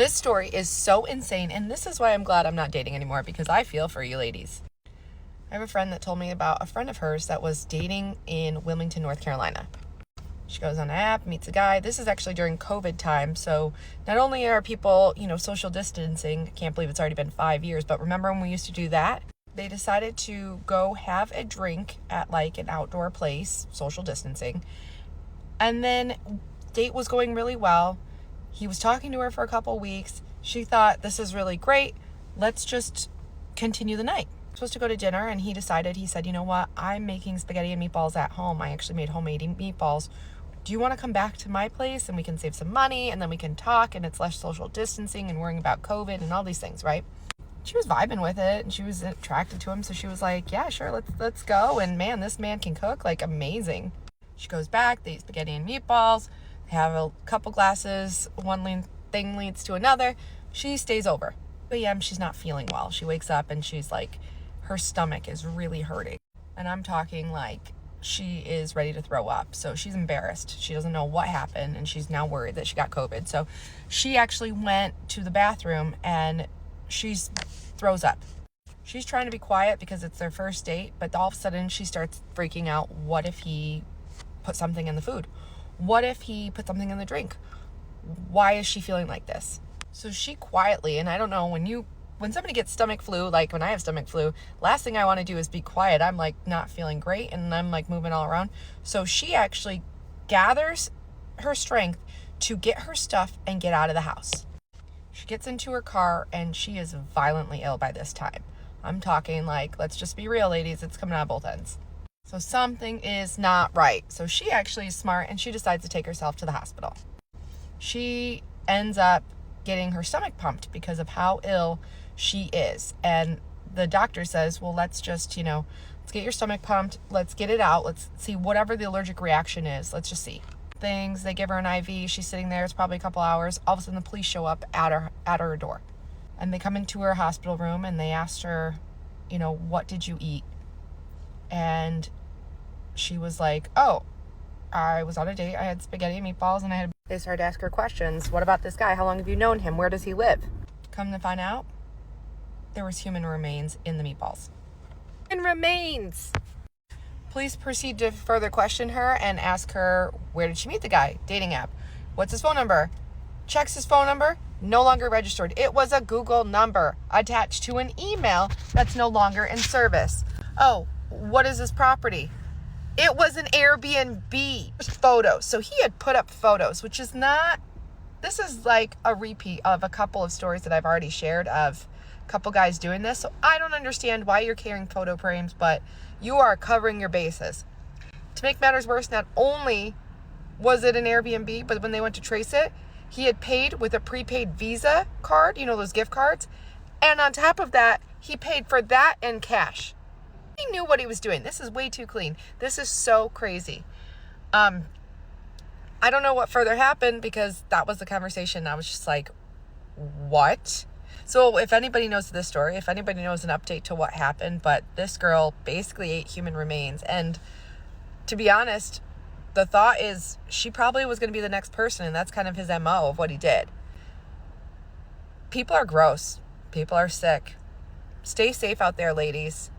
This story is so insane, and this is why I'm glad I'm not dating anymore, because I feel for you ladies. I have a friend that told me about a friend of hers that was dating in Wilmington, North Carolina. She goes on an app, meets a guy. This is actually during COVID time, so not only are people, social distancing, I can't believe it's already been 5 years, but remember when we used to do that? They decided to go have a drink at like an outdoor place, social distancing, and then date was going really well. He was talking to her for a couple weeks. She thought, this is really great. Let's just continue the night. Supposed to go to dinner, and he said, you know what? I'm making spaghetti and meatballs at home. I actually made homemade meatballs. Do you want to come back to my place and we can save some money and then we can talk and it's less social distancing and worrying about COVID and all these things, right? She was vibing with it and she was attracted to him. So she was like, yeah, sure, let's go. And man, this man can cook, like amazing. She goes back, they eat spaghetti and meatballs. They have a couple glasses. One thing leads to another. She stays over. 2 a.m. She's not feeling well. She wakes up and she's like, her stomach is really hurting. And I'm talking like she is ready to throw up. So she's embarrassed. She doesn't know what happened and she's now worried that she got COVID. So she actually went to the bathroom and she throws up. She's trying to be quiet because it's their first date, but all of a sudden she starts freaking out. What if he put something in the food? What if he put something in the drink? Why is she feeling like this? So she quietly, and I don't know, when somebody gets stomach flu, like when I have stomach flu, last thing I want to do is be quiet. I'm like not feeling great and I'm like moving all around. So she actually gathers her strength to get her stuff and get out of the house. She gets into her car and she is violently ill by this time. I'm talking like, let's just be real, ladies, it's coming out both ends. So something is not right. So she actually is smart and she decides to take herself to the hospital. She ends up getting her stomach pumped because of how ill she is. And the doctor says, well, let's just, let's get your stomach pumped. Let's get it out. Let's see whatever the allergic reaction is. Let's just see. They give her an IV. She's sitting there. It's probably a couple hours. All of a sudden the police show up at her door. And they come into her hospital room and they asked her, what did you eat? And she was like, oh, I was on a date. I had spaghetti and meatballs and They started to ask her questions. What about this guy? How long have you known him? Where does he live? Come to find out, there was human remains in the meatballs. Human remains! Police proceed to further question her and ask her, where did she meet the guy? Dating app. What's his phone number? Checks his phone number. No longer registered. It was a Google number attached to an email that's no longer in service. Oh, what is this property? It was an Airbnb. Photos. So he had put up photos, which is not, this is like a repeat of a couple of stories that I've already shared of a couple guys doing this. So I don't understand why you're carrying photo frames, but you are covering your bases. To make matters worse, not only was it an Airbnb, but when they went to trace it, he had paid with a prepaid Visa card, those gift cards. And on top of that, he paid for that in cash. He knew what he was doing. This is way too clean. This is so crazy. I don't know what further happened because that was the conversation. I was just like, what? So if anybody knows this story, if anybody knows an update to what happened, but this girl basically ate human remains. And to be honest, the thought is she probably was going to be the next person. And that's kind of his MO of what he did. People are gross. People are sick. Stay safe out there, ladies.